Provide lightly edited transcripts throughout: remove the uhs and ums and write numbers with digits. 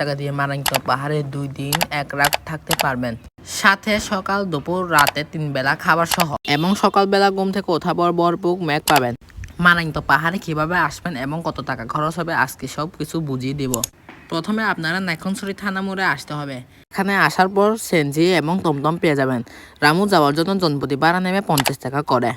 টাকা দিয়ে মারাংতং পাহাড়ে 2 দিন 1 রাত থাকতে পারবেন, সাথে সকাল দুপুর রাতে 3 বেলা খাবার সহ, এবং সকালবেলা ঘুম থেকে ওঠা পর ভরপুর মেঘ পাবেন। মারাংতং পাহাড়ে কিভাবে আসবেন এবং কত টাকা খরচ হবে আজকে সব কিছু বুঝিয়ে দেব। প্রথমে আপনারা নাইক্ষ্যংছড়ি থানা মোড়ে আসতে হবে। এখানে আসার পর সিএনজি এবং টমটম পেয়ে যাবেন। রামু যাওয়ার জন্য জনপ্রতি ভাড়া নেবে 50 টাকা করে।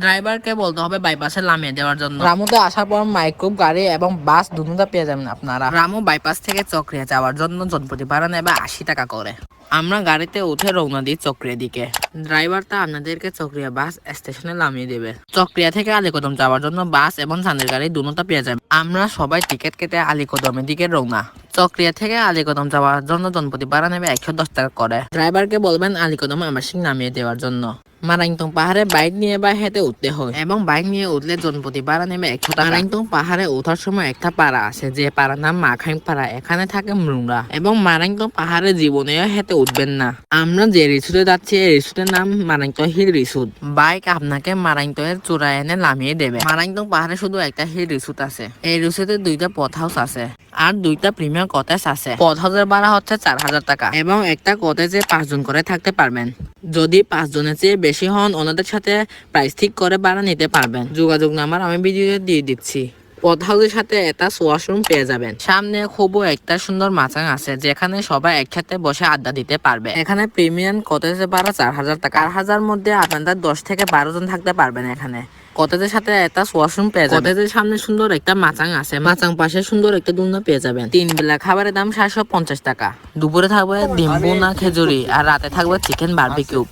ড্রাইভারকে বলতে হবে বাইপাসে নামিয়ে দেওয়ার জন্য। রামুতে আসার পর মাইক্রো গাড়ি এবং বাস দুটোটা পেয়ে যাবেন আপনারা। রামু বাইপাস থেকে চক্রিয়া যাওয়ার জন্য জনপ্রতি ভাড়া নেবে 80 টাকা করে। আমরা গাড়িতে উঠে রওনা দিই চক্রিয়ার দিকে। ড্রাইভারটা আপনাদেরকে চক্রিয়া বাস স্টেশনে নামিয়ে দেবে। চক্রিয়া থেকে আলীকদম যাওয়ার জন্য বাস এবং চাঁদের গাড়ি দুটোটা পেয়ে যাবেন। আমরা সবাই টিকিট কেটে আলীকদমের দিকে রওনা। চক্রিয়া থেকে আলীকদম যাওয়ার জন্য জনপ্রতি ভাড়া নেবে 110 টাকা করে। ড্রাইভারকে বলবেন আলীকদম আবাসিক নামিয়ে দেওয়ার জন্য। মারাংতং পাহাড়ে বাইক নিয়ে বা হেঁটে উঠতে হয়, এবং বাইক নিয়ে উঠলে জনপ্রতি ভাড়া নেবে 100 টাকা। মারাংতং পাহাড়ে ওঠার সময় একটা পাড়া আছে, যে পাড়ার নাম মাখাইং পাড়া। এখানে থাকে মৃগরা, এবং মারাংতং পাহাড়ে জীবনেও হেঁটে উঠবেন না। আমরা যে রিসোর্টে যাচ্ছি এই রিসোর্টের নাম মারাংতং হিল রিসোর্ট। বাইক আপনাকে মারাংতং এর চূড়ায় এনে নামিয়ে দেবে। মারাংতং পাহাড়ে শুধু একটা হিল রিসোর্ট আছে। এই রিসোর্টে 2টা পথ হাউস আছে আর 2টা প্রিমিয়াম কটেজ আছে। পথ হাউসের ভাড়া হচ্ছে 4000 টাকা, এবং একটা কটেজে 5 জন করে থাকতে পারবেন। যদি 5 জনের চেয়ে বেশি হন ওনাদের সাথে প্রাইস ঠিক করে ভাড়া নিতে পারবেন। যোগাযোগ নাম্বার আমি ভিডিওতে দিয়ে দিচ্ছি। পথ হাউসের সাথে একটা ওয়াশরুম পেয়ে যাবেন। সামনে খুব একটা সুন্দর মাচাং আছে, যেখানে সবাই একসাথে বসে আড্ডা দিতে পারবে। এখানে প্রিমিয়াম কটেজের ভাড়া 4000 টাকা। 4000 মধ্যে আপনারা 10 থেকে 12 জন থাকতে পারবেন। এখানে কটেজের সাথে একটা ওয়াশরুম পেয়ে যাবেন। কটেজের সামনে সুন্দর একটা মাচাং আছে, মাচাং পাশে সুন্দর একটা দুলনা পেয়ে যাবেন। 3 বেলা খাবারের দাম 750 টাকা। দুপুরে থাকবে ডিম বোনা খিচুড়ি, আর রাতে থাকবে চিকেন বারবিকিউ।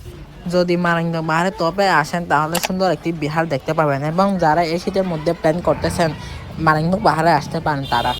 যদি মারাংতং পাহাড়ে টপে আসেন তাহলে সুন্দর একটি বিহার দেখতে পাবেন, এবং যারা এই শীতের মধ্যে প্ল্যান করতেছেন মারাংতং পাহাড়ে আসতে পারেন তারা।